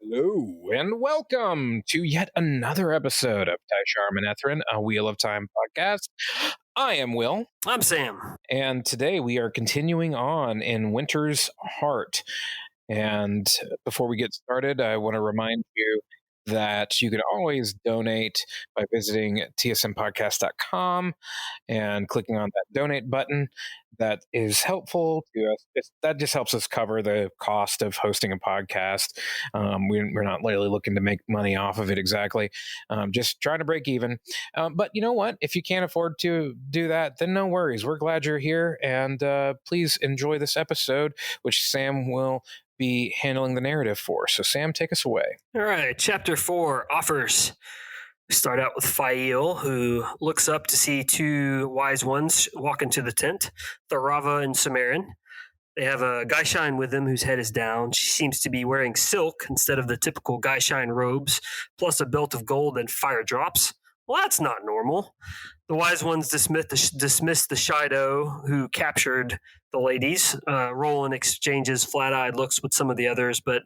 Hello, and welcome to yet another episode of Tai'Shar Manethrin, a Wheel of Time podcast. I am Will. I'm Sam. And today we are continuing on in Winter's Heart. And before we get started, I want to remind you that you can always donate by visiting tsmpodcast.com and clicking on that donate button. That is helpful to us. That just helps us cover the cost of hosting a podcast. We're not really looking to make money off of it exactly, just trying to break even. But you know what? If you can't afford to do that, then no worries. We're glad you're here, and please enjoy this episode, which Sam will be handling the narrative for. So Sam, take us away. All right, Chapter 4, Offers. We start out with Fail, who looks up to see two wise ones walk into the tent, Tharava and Samarin. They have a Gaishain with them whose head is down. She seems to be wearing silk instead of the typical Gaishain robes, plus a belt of gold and fire drops. Well, that's not normal. The wise ones dismiss the Shido who captured the ladies. Roland exchanges flat-eyed looks with some of the others, but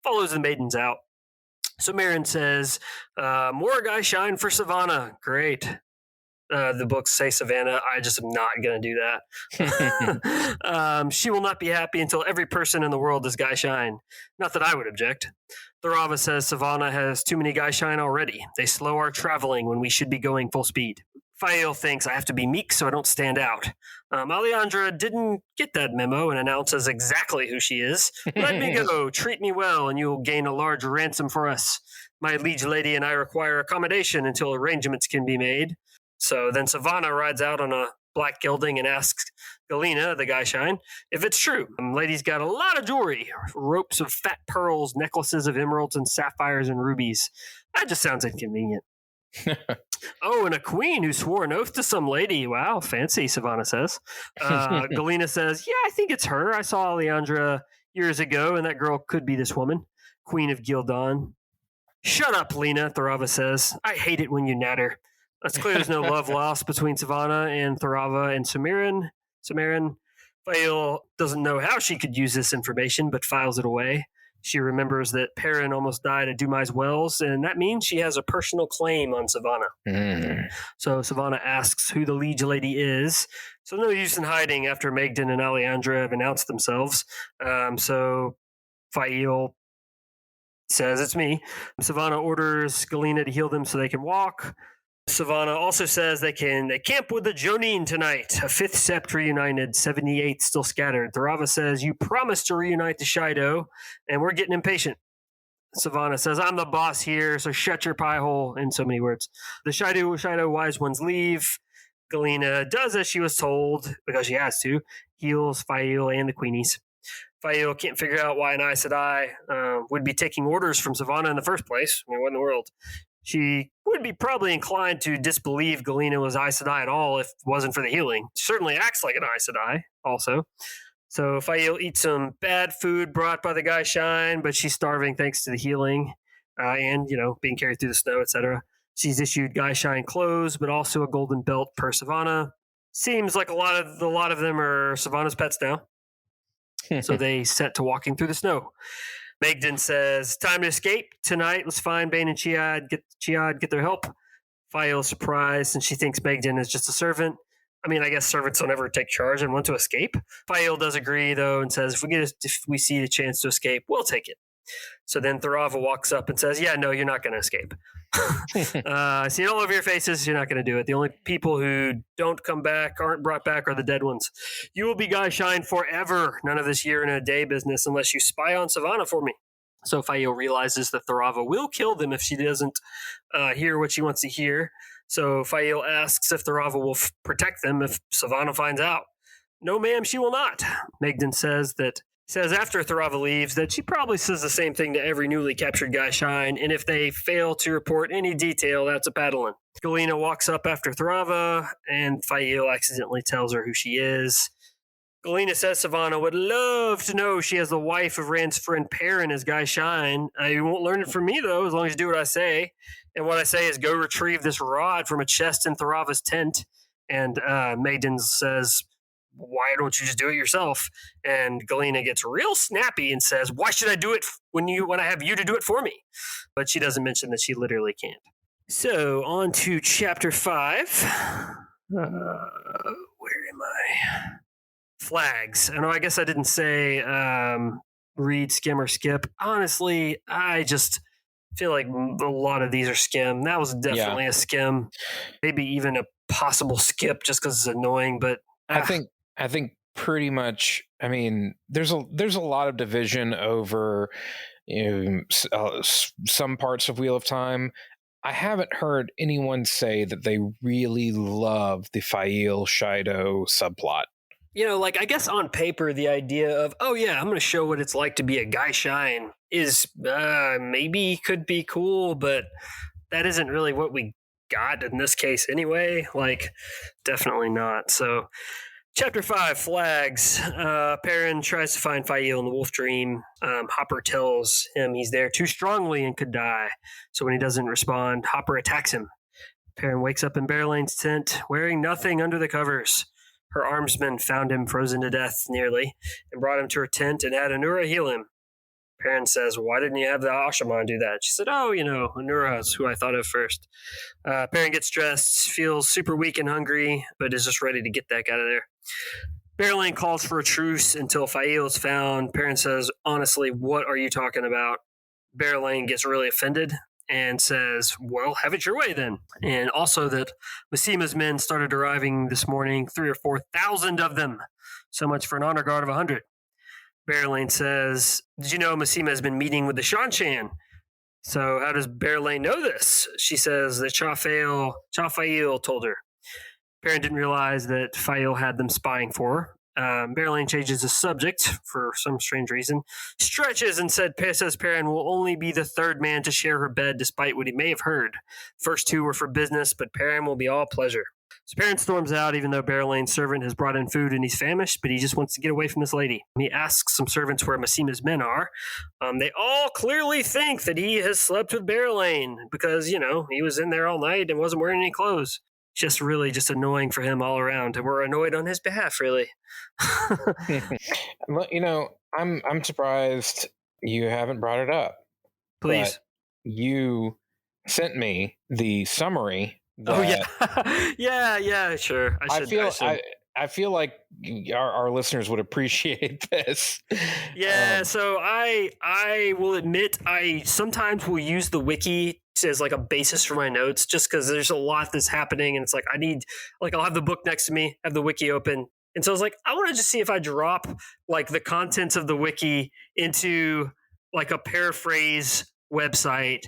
follows the maidens out. So Marin says, more Gaishain for Savannah. Great. The books say Savannah. I just am not going to do that. She will not be happy until every person in the world is Gaishain. Not that I would object. Tharava says Savannah has too many Gaishain already. They slow our traveling when we should be going full speed. Fael thinks I have to be meek so I don't stand out. Alejandra didn't get that memo and announces exactly who she is. Let me go, treat me well, and you will gain a large ransom for us. My liege lady and I require accommodation until arrangements can be made. So then Savannah rides out on a black gelding and asks Lina, the Gaishain, if it's true. Lady's got a lot of jewelry, ropes of fat pearls, necklaces of emeralds and sapphires and rubies. That just sounds inconvenient. Oh, and a queen who swore an oath to some lady. Wow, fancy, Savannah says. Galena says, yeah, I think it's her. I saw Alejandra years ago, and that girl could be this woman, Queen of Gildan. Shut up, Lina, Tharava says. I hate it when you natter. It's clear there's no love lost between Savannah and Tharava and Samarin. Fael doesn't know how she could use this information, but files it away. She remembers that Perrin almost died at Dumai's Wells, and that means she has a personal claim on Savannah. So Savannah asks who the liege lady is. So no use in hiding after Megden and Alejandra have announced themselves. So Fael says, it's me. Savannah orders Galena to heal them so they can walk. Savannah also says they camp with the Jonin tonight. A 5th Sept reunited, 78th still scattered. Tharava says, you promised to reunite the Shido, and we're getting impatient. Savannah says, I'm the boss here, so shut your pie hole, in so many words. The Shido wise ones leave. Galena does as she was told, because she has to, heals Fael and the Queenies. Fael can't figure out why an Aes Sedai would be taking orders from Savannah in the first place. I mean, what in the world? She would be probably inclined to disbelieve Galena was Aes Sedai at all if it wasn't for the healing. She certainly acts like an Aes Sedai also. So Fael eats some bad food brought by the Gaishain, but she's starving thanks to the healing and, being carried through the snow, etc. She's issued Gaishain clothes, but also a golden belt per Savannah. Seems like a lot of them are Savannah's pets now. So they set to walking through the snow. Megden says, time to escape. Tonight, let's find Bane and Chiad, get their help. Fael is surprised, and she thinks Megden is just a servant. I mean, I guess servants don't ever take charge and want to escape. Fael does agree, though, and says, if we see a chance to escape, we'll take it. So then Tharava walks up and says, yeah, no, you're not going to escape. I see it all over your faces. You're not going to do it. The only people who don't come back, aren't brought back, are the dead ones. You will be Gaishain forever. None of this year and a day business unless you spy on Savannah for me. So Fael realizes that Tharava will kill them if she doesn't hear what she wants to hear. So Fael asks if Tharava will protect them if Savannah finds out. No, ma'am, she will not. Megden says after Tharava leaves that she probably says the same thing to every newly captured Gaishain, and if they fail to report any detail, that's a paddling. Galena walks up after Tharava, and Fael accidentally tells her who she is. Galena says Savannah would love to know she has the wife of Rand's friend Perrin as Gaishain. You won't learn it from me, though, as long as you do what I say. And what I say is go retrieve this rod from a chest in Tharava's tent. And Maiden says, why don't you just do it yourself? And Galena gets real snappy and says, why should I do it when I have you to do it for me? But she doesn't mention that she literally can't. So on to chapter 5. Where am I? Flags. And I guess I didn't say read, skim, or skip. Honestly, I just feel like a lot of these are skim. That was definitely a skim. Maybe even a possible skip just because it's annoying. But I think pretty much. I mean, there's a lot of division over some parts of Wheel of Time. I haven't heard anyone say that they really love the Fail Shido subplot. I guess on paper, the idea of, I'm going to show what it's like to be a Guy Shine is maybe could be cool, but that isn't really what we got in this case anyway. Definitely not. So, chapter 5, Flags. Perrin tries to find Fael in the Wolf Dream. Hopper tells him he's there too strongly and could die. So when he doesn't respond, Hopper attacks him. Perrin wakes up in Berelane's tent, wearing nothing under the covers. Her armsmen found him frozen to death, nearly, and brought him to her tent and had Anura heal him. Perrin says, why didn't you have the Ashaman do that? She said, Anura is who I thought of first. Perrin gets dressed, feels super weak and hungry, but is just ready to get that out of there. Berelaine calls for a truce until Fael is found. Perrin says, honestly, what are you talking about? Berelaine gets really offended and says, well, have it your way then. And also that Massima's men started arriving this morning, 3,000 or 4,000 of them. So much for an honor guard of 100. Berelaine says, did you know Massima has been meeting with the Shanshan? So how does Berelaine know this? She says that Fael told her. Perrin didn't realize that Fael had them spying for her. Berelaine changes the subject for some strange reason, stretches and says Perrin will only be the third man to share her bed despite what he may have heard. First two were for business, but Perrin will be all pleasure. So Perrin storms out even though Berelaine's servant has brought in food and he's famished, but he just wants to get away from this lady. He asks some servants where Massima's men are. They all clearly think that he has slept with Berelaine because, he was in there all night and wasn't wearing any clothes. Just really just annoying for him all around, and we're annoyed on his behalf, really. I'm surprised you haven't brought it up. Please. You sent me the summary. Yeah, sure. I feel like our listeners would appreciate this. Yeah, so I will admit I sometimes will use the wiki as a basis for my notes just because there's a lot that's happening and it's I'll have the book next to me, have the wiki open. And so I was I want to just see if I drop the contents of the wiki into a paraphrase website,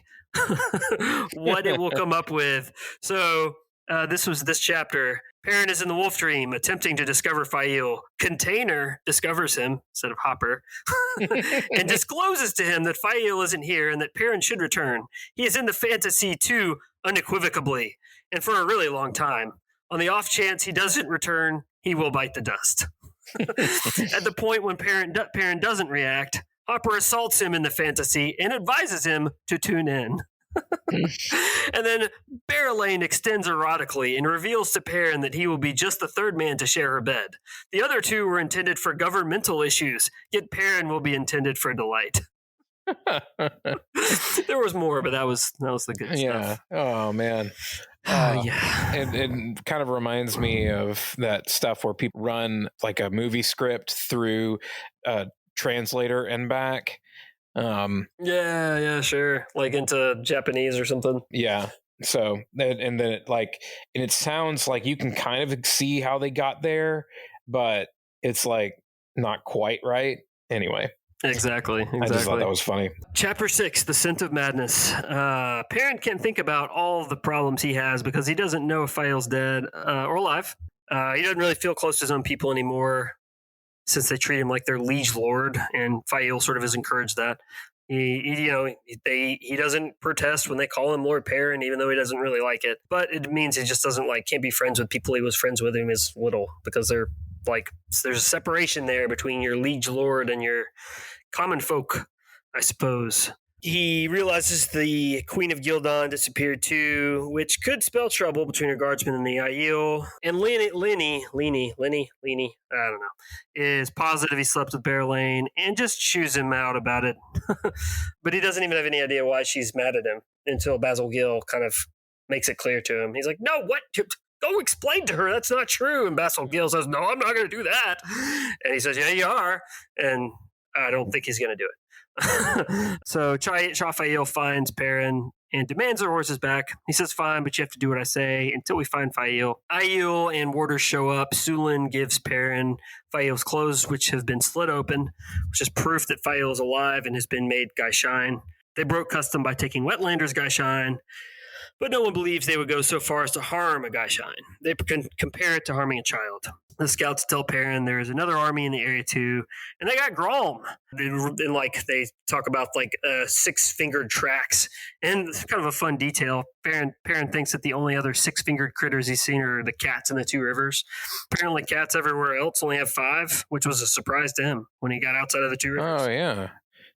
what it will come up with. So this was this chapter. Perrin is in the Wolf Dream, attempting to discover Fael. Container discovers him, instead of Hopper, and discloses to him that Fael isn't here and that Perrin should return. He is in the fantasy too, unequivocally, and for a really long time. On the off chance he doesn't return, he will bite the dust. At the point when Perrin doesn't react, Hopper assaults him in the fantasy and advises him to tune in. And then Berelaine extends erotically and reveals to Perrin that he will be just the third man to share her bed. The other two were intended for governmental issues, yet Perrin will be intended for delight. There was more, but that was the good stuff. Oh man. It kind of reminds me of that stuff where people run a movie script through a translator and back. Yeah, sure. Into Japanese or something. Yeah. So, and then it sounds like you can kind of see how they got there, but it's not quite right. Anyway. Exactly. I just thought that was funny. Chapter 6, The Scent of Madness. Perrin can't think about all the problems he has because he doesn't know if Fael's dead or alive. He doesn't really feel close to his own people anymore since they treat him like their liege lord, and Fael sort of has encouraged that. He doesn't protest when they call him Lord Perrin, even though he doesn't really like it. But it means he just doesn't can't be friends with people he was friends with when he was little, because they're there's a separation there between your liege lord and your common folk, I suppose. He realizes the Queen of Gildon disappeared too, which could spell trouble between her guardsmen and the Aiel. And Lenny, I don't know, is positive he slept with Elaine and just chews him out about it. But he doesn't even have any idea why she's mad at him until Basil Gill kind of makes it clear to him. He's like, no, what? Go explain to her that's not true. And Basil Gill says, no, I'm not going to do that. And he says, yeah, you are. And I don't think he's going to do it. So Fael finds Perrin and demands their horses back. He says, fine, but you have to do what I say until we find Fael. Aiel and warders show up. Sulin gives Perrin Fael's clothes, which have been slit open, which is proof that Fael is alive and has been made Gaishain. They broke custom by taking Wetlander's Gaishain, but no one believes they would go so far as to harm a Gaishain. They can compare it to harming a child. The scouts tell Perrin there is another army in the area too, and they got Grom. And like they talk about like 6-fingered tracks, and it's kind of a fun detail. Perrin thinks that the only other 6-fingered critters he's seen are the cats in the 2 rivers. Apparently, cats everywhere else only have 5, which was a surprise to him when he got outside of the 2 rivers. Oh yeah,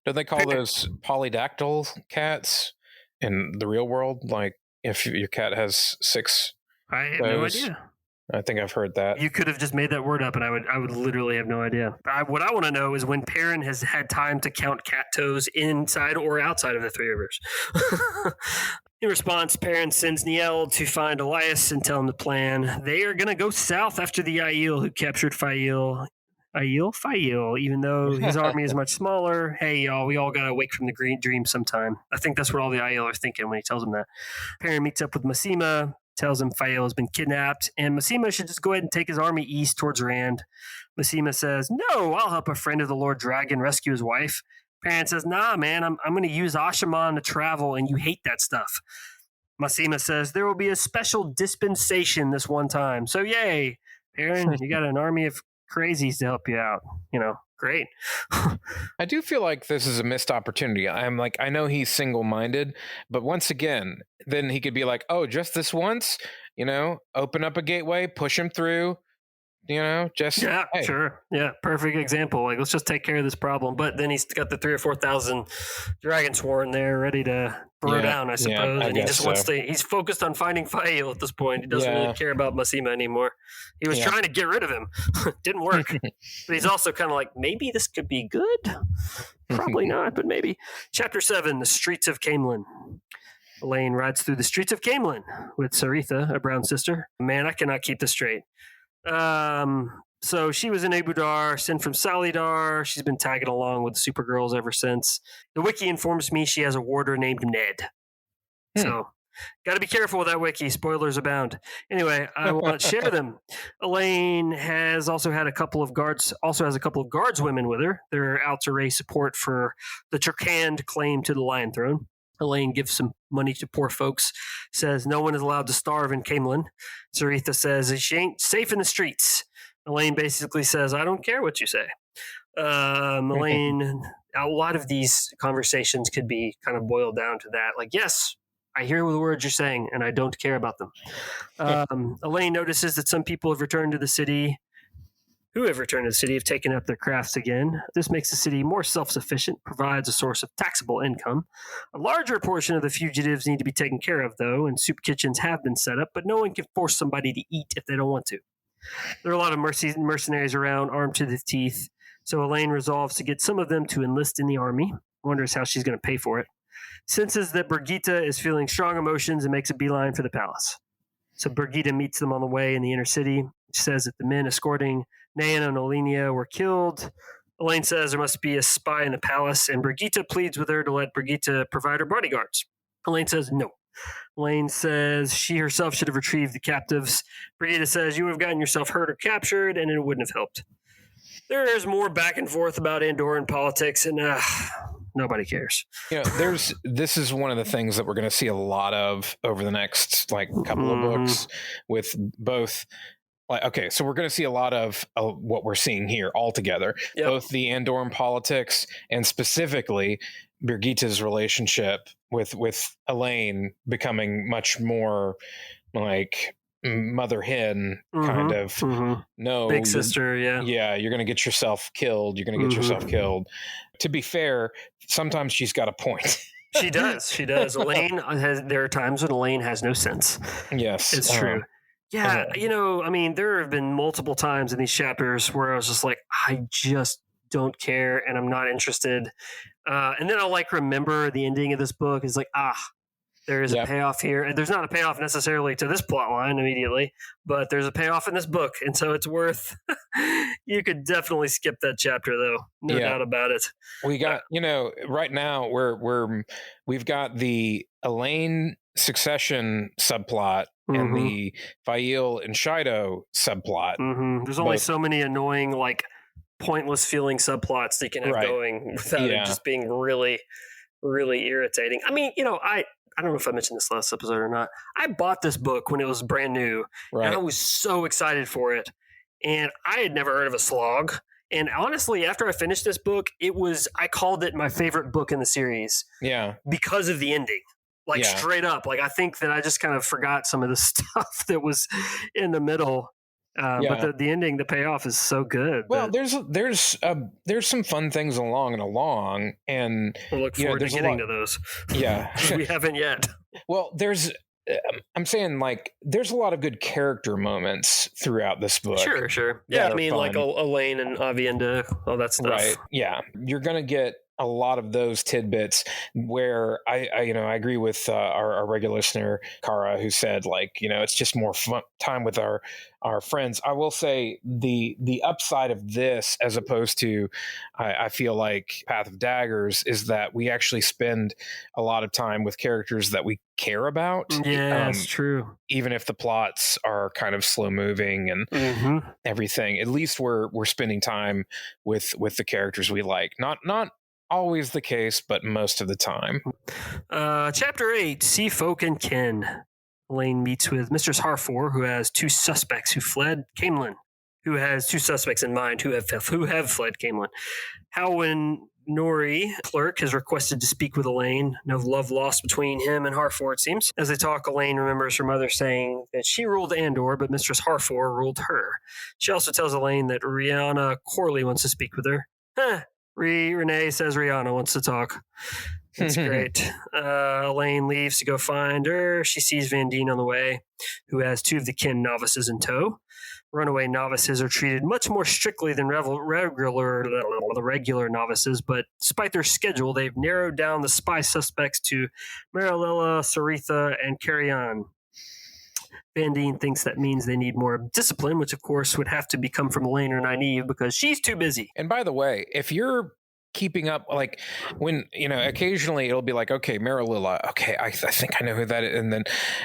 do they call those polydactyl cats in the real world? Like if your cat has 6, I have no idea. I think I've heard that. You could have just made that word up, and I would literally have no idea. What I want to know is when Perrin has had time to count cat toes inside or outside of the 3 rivers. In response, Perrin sends Niel to find Elias and tell him the plan. They are going to go south after the Aiel who captured Fael. Fael, even though his army is much smaller. Hey, y'all, we all got to wake from the green dream sometime. I think that's what all the Aiel are thinking when he tells them that. Perrin meets up with Massima, tells him Fael has been kidnapped, and Massima should just go ahead and take his army east towards Rand. Massima says, no, I'll help a friend of the Lord Dragon rescue his wife. Perrin says, nah, man, I'm going to use Ashaman to travel, and you hate that stuff. Massima says, there will be a special dispensation this one time. So yay, Perrin, you got an army of crazies to help you out. Great. I do feel like this is a missed opportunity. I'm like, I know he's single-minded, but once again, then he could be like, oh, just this once, open up a gateway, push him through, just yeah, hey. Sure, yeah, perfect example. Like, let's just take care of this problem. But then he's got the 3,000 or 4,000 dragon sworn there, ready to burrow down, I suppose. And he just wants to. He's focused on finding Fael at this point. He doesn't really care about Massima anymore. He was trying to get rid of him. Didn't work. But he's also kind of like, maybe this could be good. Probably not, but maybe. Chapter 7: The Streets of Camelin. Elaine rides through the streets of Camelin with Saritha, a brown sister. Man, I cannot keep this straight. So she was in Abudar, sent from Salidar. She's been tagging along with the Supergirls ever since. The wiki informs me she has a warder named Ned. So, got to be careful with that wiki. Spoilers abound. Anyway, I will not share them. Elaine has a couple of guardswomen with her. They're out to raise support for the Turkand claim to the Lion Throne. Elaine gives some money to poor folks, says no one is allowed to starve in Camelin. Saritha says she ain't safe in the streets. Elaine basically says, I don't care what you say. Elaine, a lot of these conversations could be kind of boiled down to that. Like, yes, I hear the words you're saying, and I don't care about them. Elaine notices that some people have returned to the city. Who have returned to the city have taken up their crafts again. This makes the city more self-sufficient, provides a source of taxable income. A larger portion of the fugitives need to be taken care of, though, and soup kitchens have been set up, but no one can force somebody to eat if they don't want to. There are a lot of mercenaries around, armed to the teeth, so Elaine resolves to get some of them to enlist in the army. Wonders how she's going to pay for it. Senses that Brigitte is feeling strong emotions and makes a beeline for the palace. So Brigitte meets them on the way in the inner city. She says that the men escorting Nayan and Olinia were killed. Elaine says there must be a spy in the palace, and Brigitte pleads with her to let Brigitte provide her bodyguards. Elaine says no. Elaine says she herself should have retrieved the captives. Brigitte says you would have gotten yourself hurt or captured, and it wouldn't have helped. There's more back and forth about Andoran politics, and nobody cares. This is one of the things that we're going to see a lot of over the next couple of books with both. So we're going to see a lot of what we're seeing here altogether, both the Andoran politics and specifically Birgitte's relationship with Elaine becoming much more like mother hen kind of. No, big sister. Yeah. You're going to get yourself killed. You're going to get yourself killed. To be fair, sometimes she's got a point. She does. Elaine there are times when Elaine has no sense. Yes, It's true. Yeah, I mean, there have been multiple times in these chapters where I was just like, I just don't care and I'm not interested. And then I'll like remember the ending of this book is like, there is a payoff here. And there's not a payoff necessarily to this plot line immediately, but there's a payoff in this book. And so it's worth, you could definitely skip that chapter though. No doubt about it. We got, right now we've got the Elaine succession subplot and the Fail and Shido subplot. There's only so many annoying, like pointless feeling subplots that you can have going without it just being really, really irritating. I mean, I don't know if I mentioned this last episode or not. I bought this book when it was brand new, and I was so excited for it. And I had never heard of a slog. And honestly, after I finished this book, I called it my favorite book in the series. Yeah. Because of the ending. Like straight up. Like I think that I just kind of forgot some of the stuff that was in the middle. But the ending, the payoff is so good. Well, there's some fun things along, and we'll look forward to getting to those. Yeah, we haven't yet. Well, I'm saying like there's a lot of good character moments throughout this book. Sure. Yeah, I mean fun. Like Elaine and Avienda, all that stuff. Right. Yeah, you're gonna get a lot of those tidbits where I agree with our regular listener Kara, who said like it's just more fun time with our friends. I will say the upside of this, as opposed to I feel like Path of Daggers, is that we actually spend a lot of time with characters that we care about. Yeah, that's true. Even if the plots are kind of slow moving and everything, at least we're spending time with the characters we like. Not always the case, but most of the time. Chapter 8, Seefolk and Ken. Elaine meets with Mistress Harfor, who has two suspects who fled Camelin, who has two suspects in mind who have fled Camelin. Howin Nori, clerk, has requested to speak with Elaine. No love lost between him and Harfor, it seems. As they talk, Elaine remembers her mother saying that she ruled Andor, but Mistress Harfor ruled her. She also tells Elaine that Rihanna Corley wants to speak with her. Renee says Rihanna wants to talk. That's great. Elaine leaves to go find her. She sees Vandine on the way, who has two of the Ken novices in tow. Runaway novices are treated much more strictly than the regular novices, but despite their schedule, they've narrowed down the spy suspects to Morel, Saritha, and Carrion. Vandine thinks that means they need more discipline, which of course would have to come from Elaine or Nynaeve because she's too busy. And by the way, if you're keeping up, like when, occasionally it'll be like, okay, Marililla, okay, I think I know who that is. And then,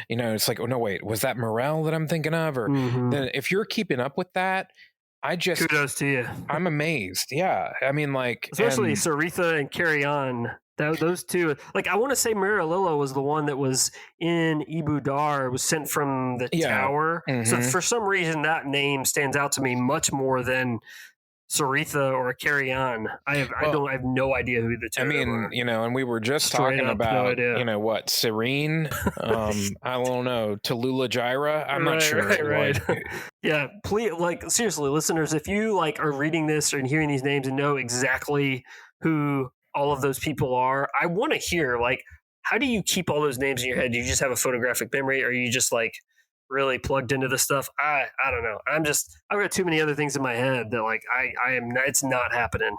it's like, oh no, wait, was that Morel that I'm thinking of? Or then if you're keeping up with that, kudos to you. I'm amazed. Yeah. I mean, like, especially Saritha and Carrion. Those two, like I want to say Marililla was the one that was in Ibu Dar, was sent from the tower. So for some reason that name stands out to me much more than Saritha or Carrion. I have no idea who the two are. And we were just talking about, what, Serene? I don't know, Tallulah Gyra? I'm not sure. Right. Yeah, please, like seriously, listeners, if you like are reading this and hearing these names and know exactly who all of those people are, I want to hear, like, how do you keep all those names in your head? Do you just have a photographic memory, or are you just like really plugged into this stuff? I don't know. I've got too many other things in my head that like I am not, it's not happening.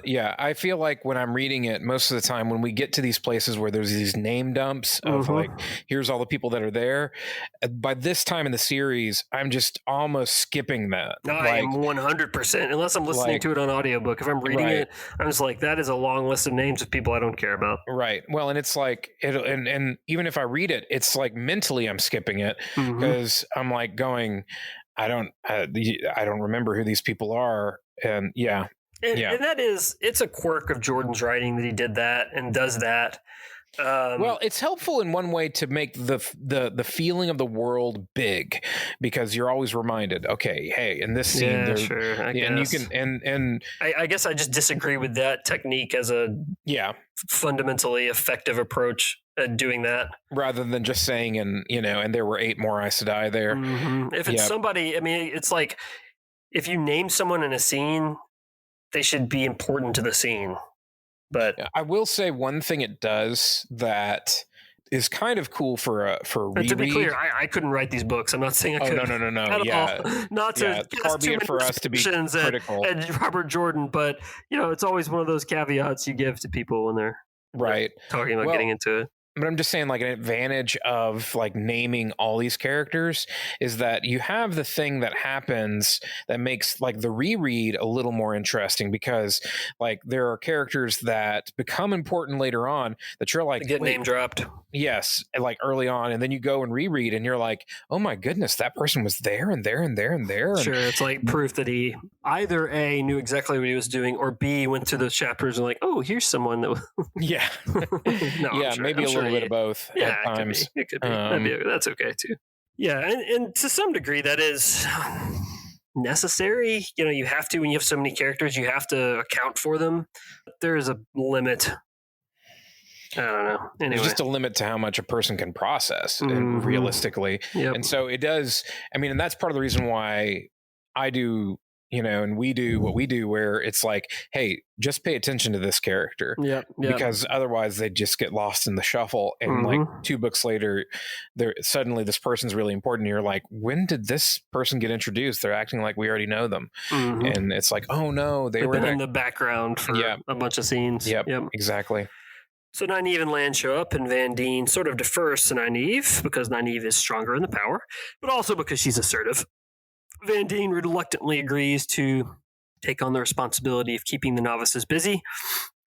Yeah, I feel like when I'm reading it, most of the time when we get to these places where there's these name dumps of like, here's all the people that are there, by this time in the series, I'm just almost skipping that. I am 100%, unless I'm listening to it on audiobook. If I'm reading it, I'm just like, that is a long list of names of people I don't care about. Right. Well, and it's like, and even if I read it, it's like mentally I'm skipping it. Because I'm like going, I don't remember who these people are, and and it's a quirk of Jordan's writing that he did that and does that. Well, it's helpful in one way to make the feeling of the world big, because you're always reminded, okay, hey, in this scene, and you can and I guess I just disagree with that technique as a fundamentally effective approach at doing that, rather than just saying and there were 8 more Aes Sedai there. If it's somebody, I mean, it's like if you name someone in a scene, they should be important to the scene. But I will say one thing it does that is kind of cool for a reread. To be clear, I couldn't write these books. I'm not saying I could. No. At Yeah. all. Not to far be it for us to be critical. at Robert Jordan, but it's always one of those caveats you give to people when they're talking about getting into it. But I'm just saying, like, an advantage of like naming all these characters is that you have the thing that happens that makes like the reread a little more interesting, because like there are characters that become important later on that you're like, they get name dropped. Yes, like early on, and then you go and reread and you're like, oh my goodness, that person was there and there and there and there. Sure, it's like proof that he either A, knew exactly what he was doing, or B, went through those chapters and like, oh, here's someone that yeah. Maybe a little bit of both at times. It could be. That's okay too. Yeah, and to some degree that is necessary. You have to, when you have so many characters, you have to account for them. There is a limit. I don't know. Anyway. There's just a limit to how much a person can process realistically. Yep. And so it does, and that's part of the reason why I do, and we do what we do, where it's like, hey, just pay attention to this character. Yep. Because otherwise they just get lost in the shuffle. And like 2 books later, suddenly this person's really important. You're like, when did this person get introduced? They're acting like we already know them. And it's like, oh no, they were in the background for a bunch of scenes. Yep. Exactly. So Nynaeve and Lan show up, and Van Dien sort of defers to Nynaeve because Nynaeve is stronger in the power, but also because she's assertive. Van Dien reluctantly agrees to take on the responsibility of keeping the novices busy.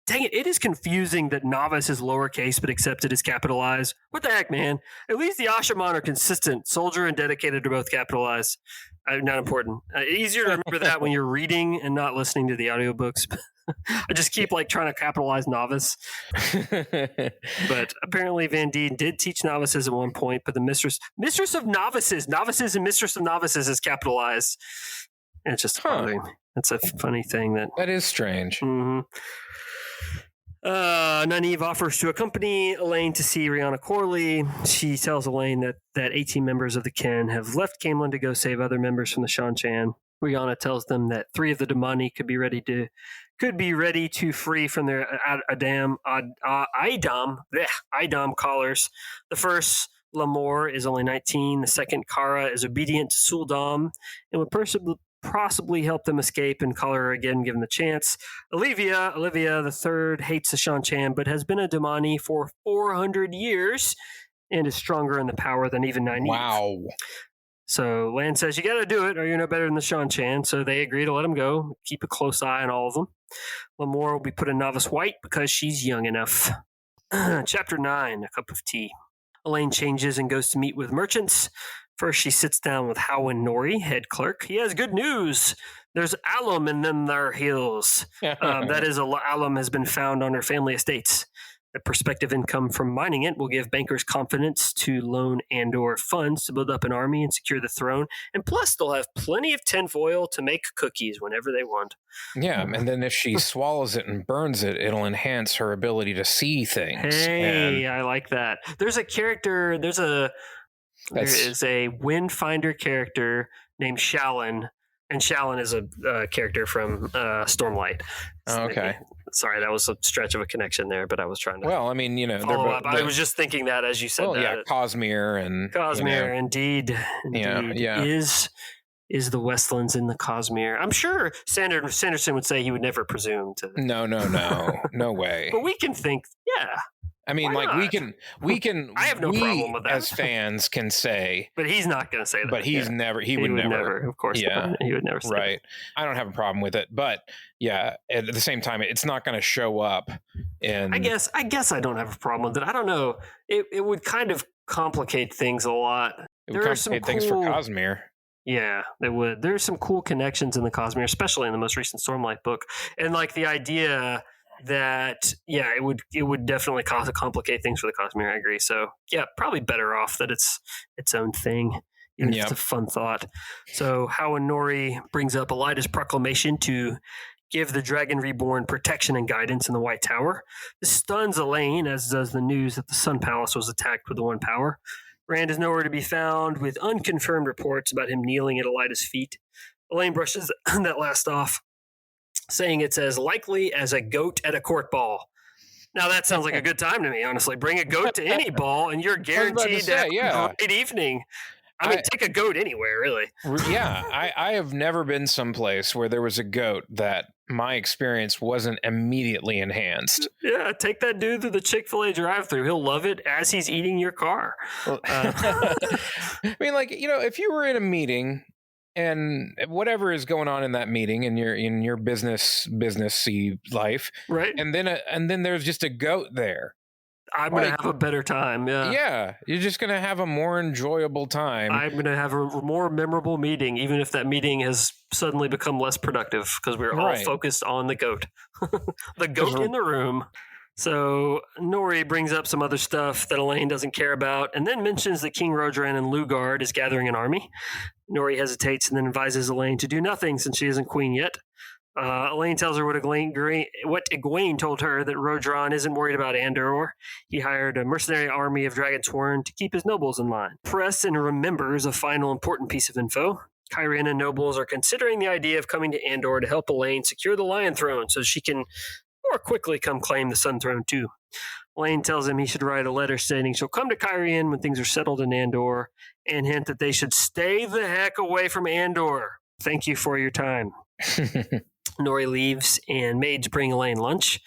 Dang it, it is confusing that novice is lowercase but accepted is capitalized. What the heck, man? At least the Ashaman are consistent. Soldier and dedicated are both capitalized. Not important. Easier to remember that when you're reading and not listening to the audiobooks. I just keep trying to capitalize novice. But apparently Van Dien did teach novices at one point, but the mistress of novices and mistress of novices is capitalized. And it's just funny. That's a funny thing that is strange. Nynaeve offers to accompany Elaine to see Rihanna Corley. She tells Elaine that 18 members of the Ken have left Camelin to go save other members from the Shan-Chan. Rihanna tells them that 3 of the Damani could be ready to free from their Idam collars. The first, Lamore, is only 19. The second, Kara, is obedient to Suldam and would possibly help them escape and call her again given the chance. Olivia, the third, hates the Shan-Chan but has been a Damani for 400 years and is stronger in the power than even Nynaeve. Wow. So Lan says, you got to do it or you're no better than the Shan-Chan. So they agree to let him go, keep a close eye on all of them. Lamore will be put in Novice White because she's young enough. Chapter 9, A Cup of Tea. Elaine changes and goes to meet with merchants. First, she sits down with Howin Nori, head clerk. He has good news. There's alum in them there hills. That is, alum has been found on her family estates. The prospective income from mining it will give bankers confidence to loan and/or funds to build up an army and secure the throne. And plus, they'll have plenty of tinfoil to make cookies whenever they want. Yeah, and then if she swallows it and burns it, it'll enhance her ability to see things. Hey, I like that. There's a character, there is a Windfinder character named Shallan, and Shallan is a character from Stormlight. Okay. Sorry, that was a stretch of a connection there, but I was trying to. Well, I was just thinking that as you said that. Yeah, Cosmere and indeed. Yeah. Is the Westlands in the Cosmere? I'm sure Sanderson would say he would never presume to. No way. But we can think, yeah. I mean, we can. I have no problem with that. As fans can say, but he's not going to say that. But he would never. Of course, yeah, he would never say right. That. I don't have a problem with it, but yeah, at the same time, it's not going to show up. I guess I don't have a problem with it. I don't know. It would kind of complicate things a lot. It would complicate things for Cosmere. Yeah, it would. There's some cool connections in the Cosmere, especially in the most recent Stormlight book, and the idea that it would definitely complicate things for the Cosmere. I agree. So yeah, probably better off that it's its own thing. Even if it's a fun thought. So Howin Nori brings up Elida's proclamation to give the Dragon Reborn protection and guidance in the White Tower. This stuns Elaine, as does the news that the Sun Palace was attacked with the One Power. Rand is nowhere to be found, with unconfirmed reports about him kneeling at Elida's feet. Elaine brushes that last off, saying it's as likely as a goat at a court ball. Now that sounds like a good time to me, honestly. Bring a goat to any ball, and you're guaranteed to have a great evening. I mean, take a goat anywhere, really. Yeah, I have never been someplace where there was a goat that my experience wasn't immediately enhanced. Yeah, take that dude through the Chick-fil-A drive-thru. He'll love it as he's eating your car. I mean, like, if you were in a meeting and whatever is going on in that meeting in your businessy life, right? And then there's just a goat there. I'm going to have a better time, yeah. Yeah, you're just going to have a more enjoyable time. I'm going to have a more memorable meeting, even if that meeting has suddenly become less productive because we're all focused on the goat. The goat in the room. So Nori brings up some other stuff that Elaine doesn't care about and then mentions that King Rodran and Lugard is gathering an army. Nori hesitates and then advises Elaine to do nothing since she isn't queen yet. Elaine tells her what Egwene told her, that Rodran isn't worried about Andor. He hired a mercenary army of Dragonsworn to keep his nobles in line. Preston remembers a final important piece of info. Kyrian and nobles are considering the idea of coming to Andor to help Elaine secure the Lion Throne so she can more quickly come claim the Sun Throne too. Elaine tells him he should write a letter stating she'll come to Kyrian when things are settled in Andor and hint that they should stay the heck away from Andor. Thank you for your time. Nori leaves, and maids bring Elaine lunch,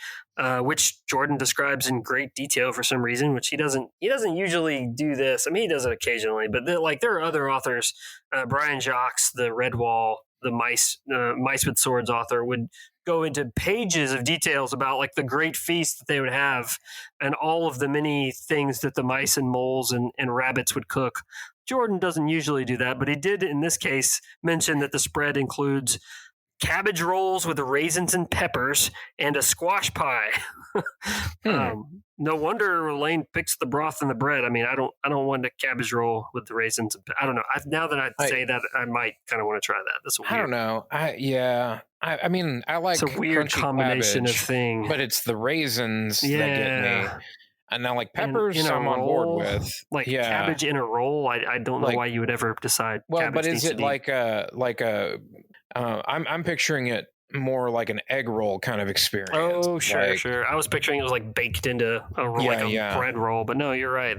which Jordan describes in great detail for some reason, which he doesn't usually do this. I mean, he does it occasionally, but there are other authors. Brian Jacques, the Redwall, the Mice with Swords author, would go into pages of details about like the great feast that they would have and all of the many things that the mice and moles and rabbits would cook. Jordan doesn't usually do that, but he did in this case mention that the spread includes cabbage rolls with raisins and peppers and a squash pie. No wonder Elaine picks the broth and the bread. I mean, I don't want a cabbage roll with the raisins. I don't know. Now that I say that, I might kind of want to try that. That's weird. I don't know. I mean, I like it's a weird combination cabbage, of thing, but it's the raisins that get me. And now, like peppers, I'm on board with. Like cabbage in a roll. I don't know why you would ever decide. Well, but is it like a I'm picturing it more like an egg roll kind of experience. Oh, sure. I was picturing it was like baked into a bread roll, but no, you're right.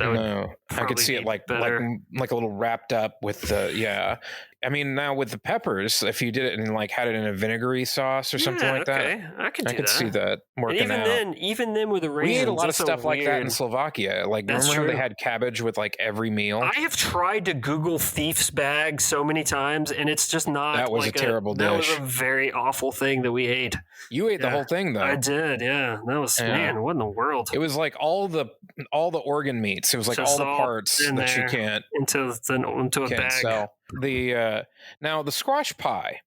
I could see it like a little wrapped up with the I mean, now with the peppers, if you did it and like had it in a vinegary sauce or something like that, I could see that working out. Even then with the raisins, we ate a lot of stuff like that in Slovakia. Like, remember how they had cabbage with like every meal? I have tried to Google thief's bag so many times, and it's just not. That was a terrible dish. That was a very awful thing that we ate. You ate the whole thing, though. I did. Yeah, that was man. What in the world? It was like all the organ meats. It was like all the parts that you can't into a bag. Sell. Now the squash pie,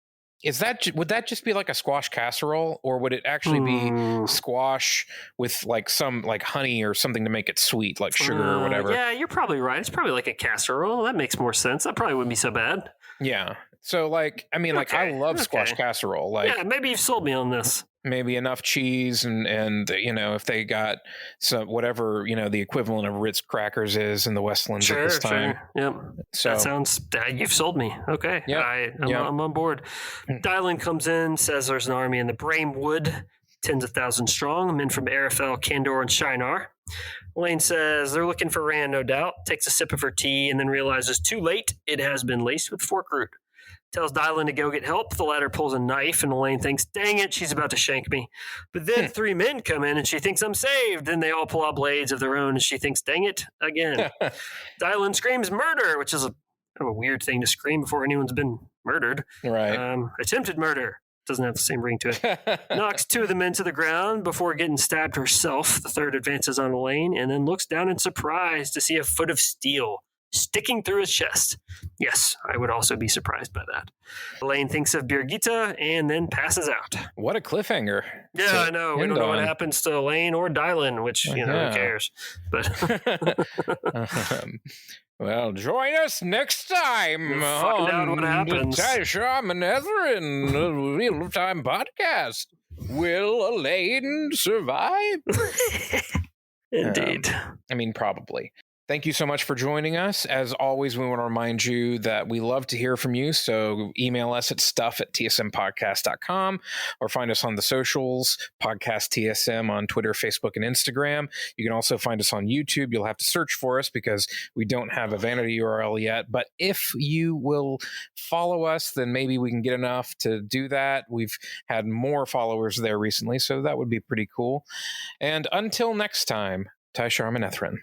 would that just be like a squash casserole, or would it actually be squash with like some like honey or something to make it sweet, like sugar or whatever? Yeah, you're probably right. It's probably like a casserole. That makes more sense. That probably wouldn't be so bad. Yeah. So like, I mean, like I love squash casserole. Like, yeah, maybe you've sold me on this. Maybe enough cheese and if they got some whatever the equivalent of Ritz crackers is in the Westlands at this time. Yep. So that sounds. You've sold me. Okay. Yeah. I'm on board. Dylan comes in, says there's an army in the Bramewood, tens of thousands strong, men from Arafel, Kandor, and Shinar. Elaine says they're looking for Rand, no doubt. Takes a sip of her tea and then realizes too late it has been laced with fork root. Tells Dylan to go get help. The latter pulls a knife, and Elaine thinks, dang it, she's about to shank me. But then 3 men come in, and she thinks I'm saved. Then they all pull out blades of their own, and she thinks, dang it, again. Dylan screams murder, which is kind of a weird thing to scream before anyone's been murdered. Right. Attempted murder. Doesn't have the same ring to it. Knocks 2 of the men to the ground before getting stabbed herself. The third advances on Elaine, and then looks down in surprise to see a foot of steel sticking through his chest. Yes, I would also be surprised by that. Elaine thinks of Birgitta and then passes out. What a cliffhanger. Yeah, I know. We don't know what happens to Elaine or Dylan, which, who cares? But well, join us next time find out what happens. Tai'Shar Manetherin, the Real Time Podcast. Will Elaine survive? Indeed. I mean, probably. Thank you so much for joining us. As always, we want to remind you that we love to hear from you. So email us at stuff@tsmpodcast.com or find us on the socials, Podcast TSM on Twitter, Facebook, and Instagram. You can also find us on YouTube. You'll have to search for us because we don't have a vanity URL yet. But if you will follow us, then maybe we can get enough to do that. We've had more followers there recently, so that would be pretty cool. And until next time, Tai'Shar and Ethrin.